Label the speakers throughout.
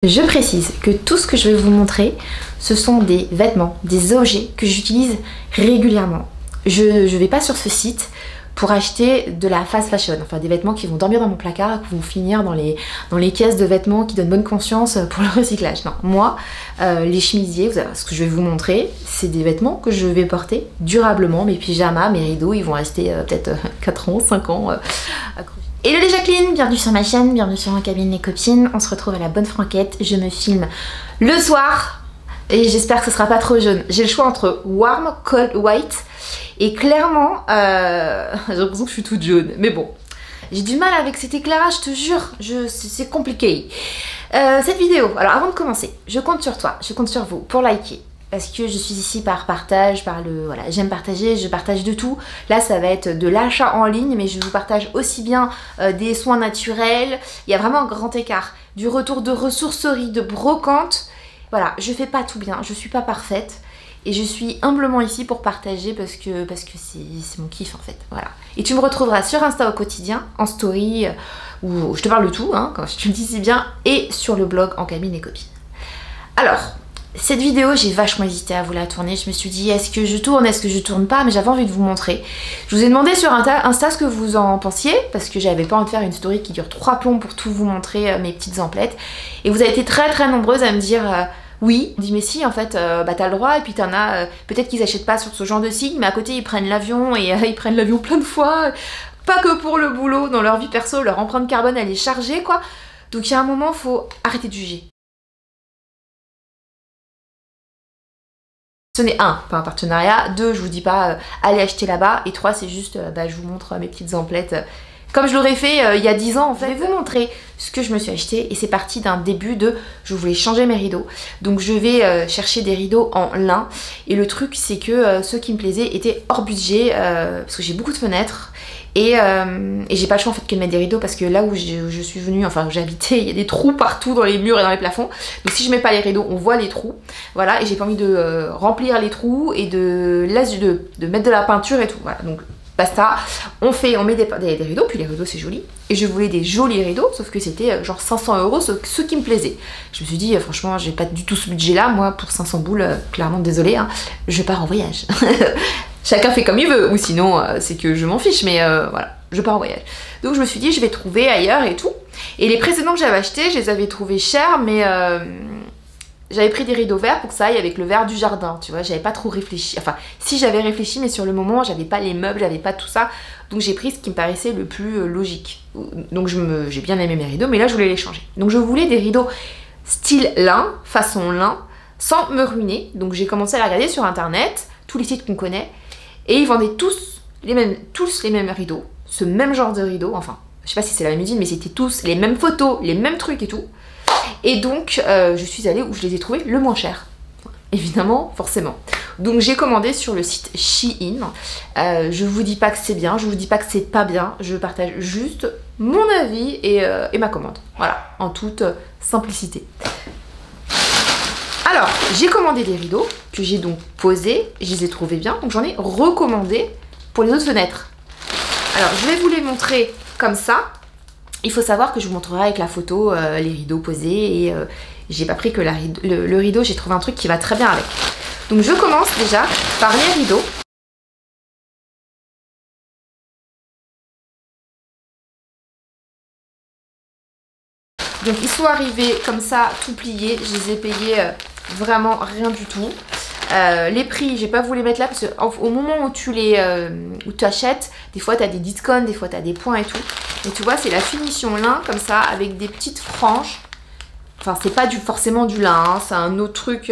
Speaker 1: Je précise que tout ce que je vais vous montrer, ce sont des vêtements, des objets que j'utilise régulièrement. Je ne vais pas sur ce site pour acheter de la fast fashion, enfin des vêtements qui vont dormir dans mon placard, qui vont finir dans les caisses de vêtements qui donnent bonne conscience pour le recyclage. Non, moi, les chemisiers, ce que je vais vous montrer, c'est des vêtements que je vais porter durablement. Mes pyjamas, mes rideaux, ils vont rester peut-être 4 ans, 5 ans accrochés. Hello les Jacqueline, bienvenue sur ma chaîne, bienvenue sur ma cabine les copines. On se retrouve à la bonne franquette, je me filme le soir et j'espère que ce sera pas trop jaune. J'ai le choix entre warm, cold, white et clairement j'ai l'impression que je suis toute jaune, mais bon. J'ai du mal avec cet éclairage, je te jure, c'est compliqué. Cette vidéo, alors avant de commencer, je compte sur toi, je compte sur vous pour liker. Parce que je suis ici par partage, voilà, j'aime partager, je partage de tout. Là, ça va être de l'achat en ligne, mais je vous partage aussi bien des soins naturels. Il y a vraiment un grand écart. Du retour de ressourcerie, de brocante. Voilà, je fais pas tout bien, je suis pas parfaite. Et je suis humblement ici pour partager parce que c'est mon kiff en fait. Voilà. Et tu me retrouveras sur Insta au quotidien, en story, où je te parle de tout, hein, quand je te le dis si bien, et sur le blog En Cabine et Copines. Alors, cette vidéo, j'ai vachement hésité à vous la tourner. Je me suis dit, est-ce que je tourne, est-ce que je tourne pas? Mais j'avais envie de vous montrer. Je vous ai demandé sur Insta ce que vous en pensiez, parce que j'avais pas envie de faire une story qui dure 3 plombs pour tout vous montrer, mes petites emplettes. Et vous avez été très nombreuses à me dire oui. On dit mais si, en fait, bah t'as le droit. Et puis t'en as, peut-être qu'ils achètent pas sur ce genre de signe, mais à côté ils prennent l'avion et ils prennent l'avion plein de fois. Pas que pour le boulot, dans leur vie perso, leur empreinte carbone elle est chargée quoi. Donc il y a un moment, faut arrêter de juger. Ce n'est pas un partenariat, 2, je vous dis pas allez acheter là-bas, et 3, c'est juste je vous montre mes petites emplettes comme je l'aurais fait il y a 10 ans en fait. Je vais vous montrer ce que je me suis acheté et c'est parti d'un début de je voulais changer mes rideaux. Donc je vais chercher des rideaux en lin et le truc c'est que ceux qui me plaisaient étaient hors budget parce que j'ai beaucoup de fenêtres. Et j'ai pas le choix en fait que de mettre des rideaux parce que là où je suis venue, enfin où j'habitais, il y a des trous partout dans les murs et dans les plafonds. Donc si je mets pas les rideaux, on voit les trous. Voilà, et j'ai pas envie de remplir les trous et de mettre de la peinture et tout. Voilà, donc basta. On met des rideaux, puis les rideaux c'est joli. Et je voulais des jolis rideaux, sauf que c'était genre 500 €, ceux qui me plaisaient. Je me suis dit, franchement, j'ai pas du tout ce budget là, moi pour 500 boules, clairement désolée, hein, je pars en voyage. Chacun fait comme il veut, ou sinon c'est que je m'en fiche, mais voilà, je pars en voyage. Donc je me suis dit, je vais trouver ailleurs et tout. Et les précédents que j'avais achetés, je les avais trouvés chers, mais j'avais pris des rideaux verts pour que ça aille avec le vert du jardin, tu vois, j'avais pas trop réfléchi. Enfin, si j'avais réfléchi, mais sur le moment, j'avais pas les meubles, j'avais pas tout ça. Donc j'ai pris ce qui me paraissait le plus logique. Donc j'ai bien aimé mes rideaux, mais là je voulais les changer. Donc je voulais des rideaux style lin, façon lin, sans me ruiner. Donc j'ai commencé à la regarder sur internet, tous les sites qu'on connaît. Et ils vendaient tous les mêmes rideaux, ce même genre de rideaux, enfin, je sais pas si c'est la même usine, mais c'était tous les mêmes photos, les mêmes trucs et tout. Et donc, je suis allée où je les ai trouvés le moins cher. Évidemment, forcément. Donc j'ai commandé sur le site Shein. Je vous dis pas que c'est bien, je vous dis pas que c'est pas bien, je partage juste mon avis et ma commande. Voilà, en toute simplicité. Alors, j'ai commandé des rideaux que j'ai donc posés, je les ai trouvés bien, donc j'en ai recommandé pour les autres fenêtres. Alors, je vais vous les montrer comme ça. Il faut savoir que je vous montrerai avec la photo les rideaux posés et j'ai pas pris que le rideau, j'ai trouvé un truc qui va très bien avec. Donc, je commence déjà par les rideaux. Donc, ils sont arrivés comme ça, tout pliés, je les ai payés vraiment rien du tout. Les prix, je vais pas vous les mettre là parce qu'au moment où tu achètes, des fois tu as des discounts, des fois tu as des points et tout. Et tu vois, c'est la finition lin comme ça avec des petites franges. Enfin, c'est pas forcément du lin, hein, c'est un autre truc.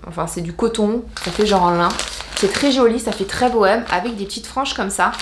Speaker 1: Enfin, c'est du coton, ça fait genre un lin. C'est très joli, ça fait très bohème avec des petites franges comme ça.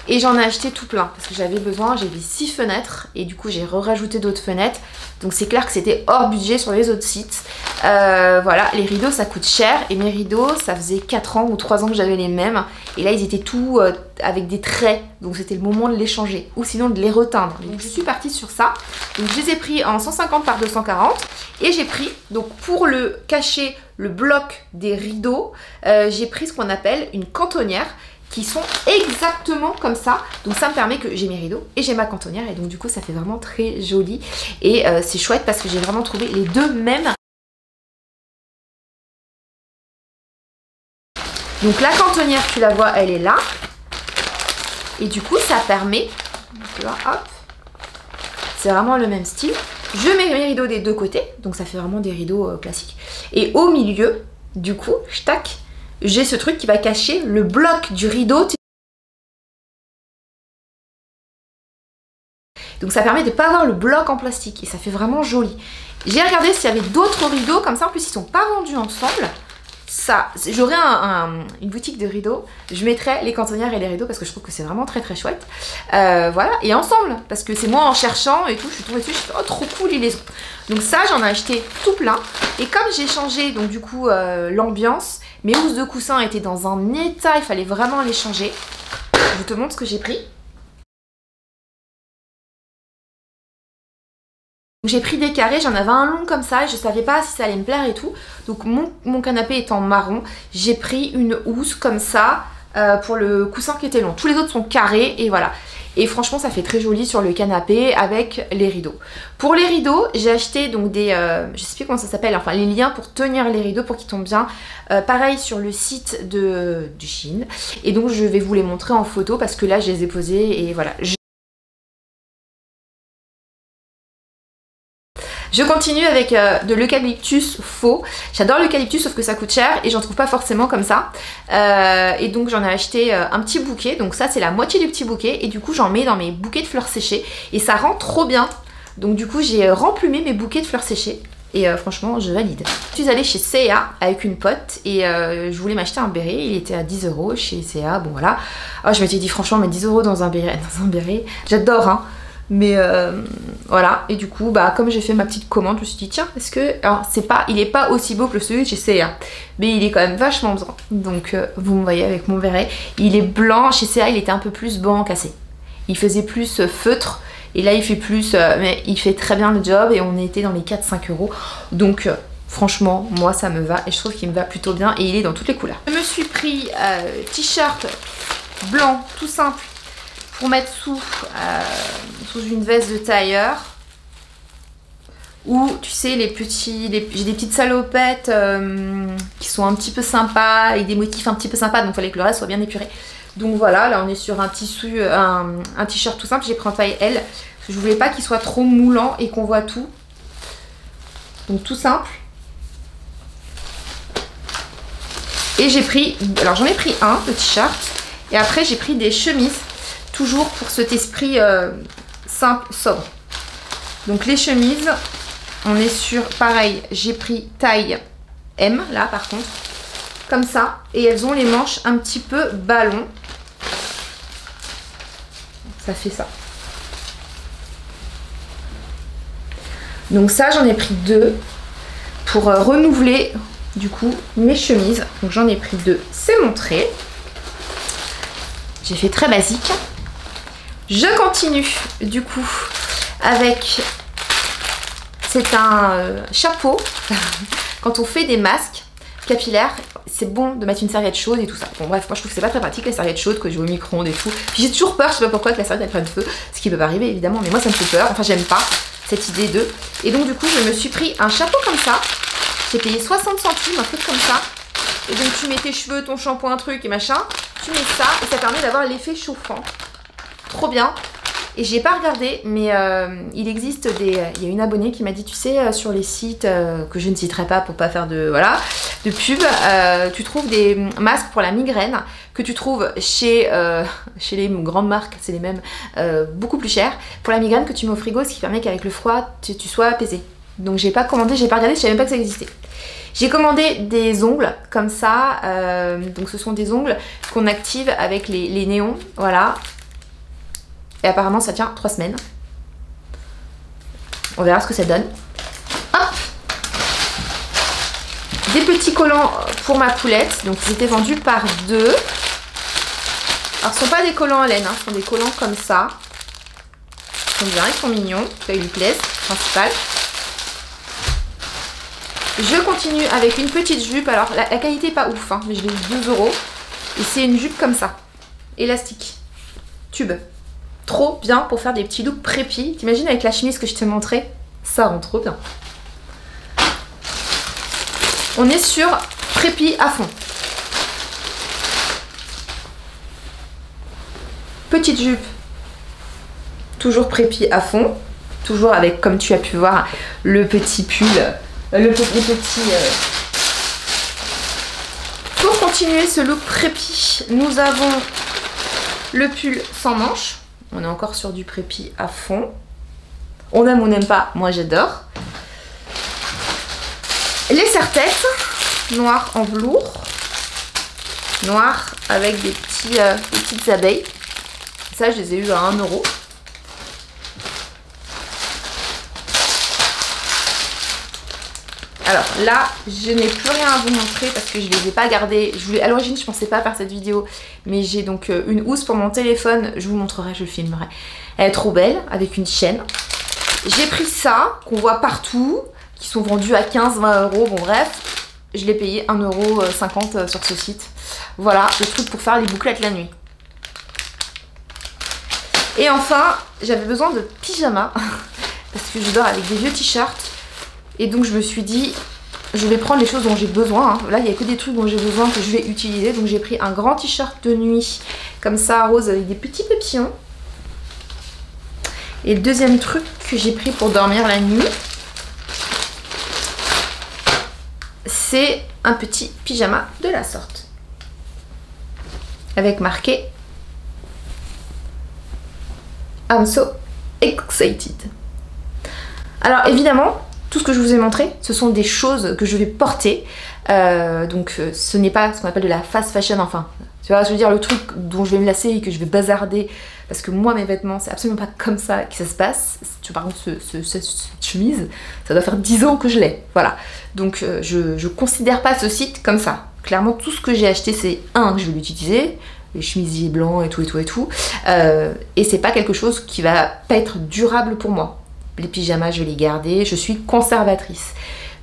Speaker 1: Et j'en ai acheté tout plein parce que j'avais besoin, j'avais 6 fenêtres et du coup j'ai rajouté d'autres fenêtres. Donc c'est clair que c'était hors budget sur les autres sites. Voilà, les rideaux ça coûte cher et mes rideaux ça faisait 4 ans ou 3 ans que j'avais les mêmes. Et là ils étaient tout avec des traits, donc c'était le moment de les changer ou sinon de les reteindre. Donc je suis partie sur ça. Donc je les ai pris en 150 par 240 et j'ai pris, donc pour cacher le bloc des rideaux, j'ai pris ce qu'on appelle une cantonnière qui sont exactement comme ça. Donc ça me permet que j'ai mes rideaux et j'ai ma cantonnière et donc du coup ça fait vraiment très joli. Et c'est chouette parce que j'ai vraiment trouvé les deux mêmes. Donc la cantonnière, tu la vois, elle est là. Et du coup ça permet, tu vois, hop, c'est vraiment le même style. Je mets mes rideaux des deux côtés, donc ça fait vraiment des rideaux classiques. Et au milieu, du coup, tac, j'ai ce truc qui va cacher le bloc du rideau. Donc ça permet de ne pas avoir le bloc en plastique et ça fait vraiment joli. J'ai regardé s'il y avait d'autres rideaux comme ça, en plus ils sont pas vendus ensemble. Ça, j'aurais une boutique de rideaux, je mettrais les cantonnières et les rideaux parce que je trouve que c'est vraiment très très chouette. Voilà, et ensemble, parce que c'est moi en cherchant et tout, je suis tombée dessus, je suis oh trop cool, ils les ont. Donc ça, j'en ai acheté tout plein. Et comme j'ai changé, donc du coup, l'ambiance, mes housses de coussin étaient dans un état, il fallait vraiment les changer. Je te montre ce que j'ai pris. J'ai pris des carrés, j'en avais un long comme ça et je savais pas si ça allait me plaire et tout. Donc mon canapé étant marron, j'ai pris une housse comme ça pour le coussin qui était long. Tous les autres sont carrés et voilà. Et franchement ça fait très joli sur le canapé avec les rideaux. Pour les rideaux, j'ai acheté donc des, je sais plus comment ça s'appelle, enfin les liens pour tenir les rideaux pour qu'ils tombent bien. Pareil sur le site du Shein. Et donc je vais vous les montrer en photo parce que là je les ai posés et voilà. Je continue avec de l'eucalyptus faux. J'adore l'eucalyptus sauf que ça coûte cher et j'en trouve pas forcément comme ça. Et donc j'en ai acheté un petit bouquet. Donc ça c'est la moitié du petit bouquet et du coup j'en mets dans mes bouquets de fleurs séchées. Et ça rend trop bien. Donc du coup j'ai remplumé mes bouquets de fleurs séchées. Et franchement je valide. Je suis allée chez C&A avec une pote et je voulais m'acheter un béret. Il était à 10 € chez C&A. Bon voilà. Alors, je m'étais dit franchement mettre 10 € dans un béret. J'adore hein. Mais voilà, et du coup, bah, comme j'ai fait ma petite commande, je me suis dit, tiens, est-ce que... Alors, il est pas aussi beau que celui de chez C&A, mais il est quand même vachement bien. Donc, vous me voyez avec mon béret. Il est blanc, chez C&A, il était un peu plus blanc cassé. Il faisait plus feutre, et là, il fait plus... mais il fait très bien le job, et on était dans les 4-5 €. Donc... franchement, moi ça me va et je trouve qu'il me va plutôt bien et il est dans toutes les couleurs. Je me suis pris t-shirt blanc tout simple pour mettre sous une veste de tailleur. Ou tu sais j'ai des petites salopettes qui sont un petit peu sympas avec des motifs un petit peu sympas donc il fallait que le reste soit bien épuré. Donc voilà, là on est sur un tissu, un t-shirt tout simple, j'ai pris en taille L parce que je voulais pas qu'il soit trop moulant et qu'on voit tout. Donc tout simple. Et j'ai pris, alors j'en ai pris un, le t-shirt, et après j'ai pris des chemises, toujours pour cet esprit simple, sobre. Donc les chemises, on est sur, pareil, j'ai pris taille M, là par contre, comme ça, et elles ont les manches un petit peu ballon. Ça fait ça. Donc ça, j'en ai pris deux pour renouveler... du coup mes chemises, donc j'en ai pris deux, c'est montré. J'ai fait très basique. Je continue du coup avec, c'est un chapeau. Quand on fait des masques capillaires, c'est bon de mettre une serviette chaude et tout ça. Bon bref, moi je trouve que c'est pas très pratique les serviettes chaudes que je vais au micro-ondes et tout. Puis j'ai toujours peur, je sais pas pourquoi, que la serviette elle prenne feu, ce qui peut pas arriver évidemment, mais moi ça me fait peur, enfin j'aime pas cette idée de. Et donc du coup je me suis pris un chapeau comme ça. J'ai payé 60 centimes, un truc comme ça. Et donc tu mets tes cheveux, ton shampoing, un truc et machin. Tu mets ça et ça permet d'avoir l'effet chauffant. Trop bien. Et j'ai pas regardé, mais il existe des... Il y a une abonnée qui m'a dit, tu sais, sur les sites que je ne citerai pas pour pas faire de, voilà, de pub, tu trouves des masques pour la migraine que tu trouves chez les grandes marques, c'est les mêmes, beaucoup plus chers. Pour la migraine que tu mets au frigo, ce qui permet qu'avec le froid, tu sois apaisé. Donc j'ai pas commandé, j'ai pas regardé, je savais même pas que ça existait. J'ai commandé des ongles comme ça, donc ce sont des ongles qu'on active avec les néons, voilà. Et apparemment ça tient 3 semaines. On verra ce que ça donne. Hop, des petits collants pour ma poulette, donc ils étaient vendus par 2. Alors ce sont pas des collants en laine, hein, ce sont des collants comme ça. Ils sont bien, ils sont mignons, ça lui plaise, principal. Je continue avec une petite jupe, alors la qualité est pas ouf, hein, mais je l'ai eu 2 €. Et c'est une jupe comme ça. élastique, tube. Trop bien pour faire des petits looks prépi. T'imagines avec la chemise que je t'ai montré? Ça rend trop bien. On est sur prépi à fond. Petite jupe, toujours prépi à fond. Toujours avec, comme tu as pu voir, le petit pull, Pour continuer ce look prépi, nous avons le pull sans manches. On est encore sur du prépi à fond. On aime ou on n'aime pas, moi j'adore. Les serre-têtes, noir en velours. Noir avec des petites abeilles. Ça, je les ai eu à 1 €. Alors là, je n'ai plus rien à vous montrer parce que je ne les ai pas gardés. À l'origine, je ne pensais pas faire cette vidéo, mais j'ai donc une housse pour mon téléphone. Je vous montrerai, je le filmerai. Elle est trop belle, avec une chaîne. J'ai pris ça, qu'on voit partout, qui sont vendus à 15-20 €. Bon bref, je l'ai payé 1,50 € sur ce site. Voilà, le truc pour faire les bouclettes la nuit. Et enfin, j'avais besoin de pyjama, parce que je dors avec des vieux t-shirts. Et donc je me suis dit, je vais prendre les choses dont j'ai besoin. Là, il n'y a que des trucs dont j'ai besoin que je vais utiliser. Donc j'ai pris un grand t-shirt de nuit, comme ça, rose, avec des petits papillons. Et le deuxième truc que j'ai pris pour dormir la nuit, c'est un petit pyjama de la sorte. Avec marqué I'm so excited. Alors évidemment, tout ce que je vous ai montré, ce sont des choses que je vais porter. Donc ce n'est pas ce qu'on appelle de la fast fashion, enfin, tu vois, je veux dire le truc dont je vais me lasser et que je vais bazarder. Parce que moi, mes vêtements, c'est absolument pas comme ça que ça se passe. Tu vois, par contre, cette chemise, ça doit faire 10 ans que je l'ai. Voilà. Donc je considère pas ce site comme ça. Clairement, tout ce que j'ai acheté, c'est que je vais l'utiliser. Les chemisiers blancs et tout. Et c'est pas quelque chose qui va pas être durable pour moi. Les pyjamas, je vais les garder. Je suis conservatrice.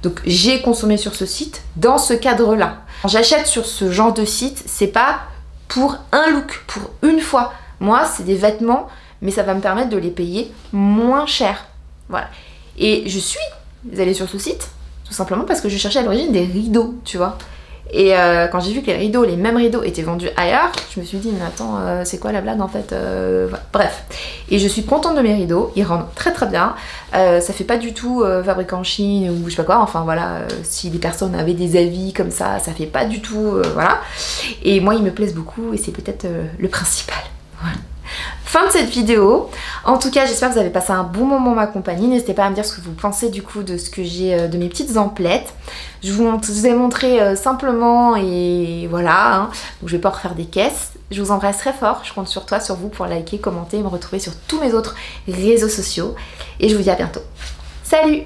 Speaker 1: Donc j'ai consommé sur ce site dans ce cadre-là. J'achète sur ce genre de site, c'est pas pour un look, pour une fois. Moi, c'est des vêtements, mais ça va me permettre de les payer moins cher. Voilà. Et je suis allée sur ce site, tout simplement parce que je cherchais à l'origine des rideaux, tu vois. Et quand j'ai vu que les rideaux, les mêmes rideaux étaient vendus ailleurs, je me suis dit, mais attends, c'est quoi la blague en fait voilà. Bref. Et je suis contente de mes rideaux, ils rendent très très bien. Ça fait pas du tout fabriqué en Chine ou je sais pas quoi, enfin voilà, si les personnes avaient des avis comme ça fait pas du tout, voilà. Et moi, ils me plaisent beaucoup et c'est peut-être le principal. Voilà. Fin de cette vidéo. En tout cas, j'espère que vous avez passé un bon moment en ma compagnie. N'hésitez pas à me dire ce que vous pensez du coup de ce que j'ai, de mes petites emplettes. Je vous ai montré simplement et voilà. Hein. Donc je vais pas refaire des caisses. Je vous embrasse très fort. Je compte sur toi, sur vous pour liker, commenter et me retrouver sur tous mes autres réseaux sociaux. Et je vous dis à bientôt. Salut!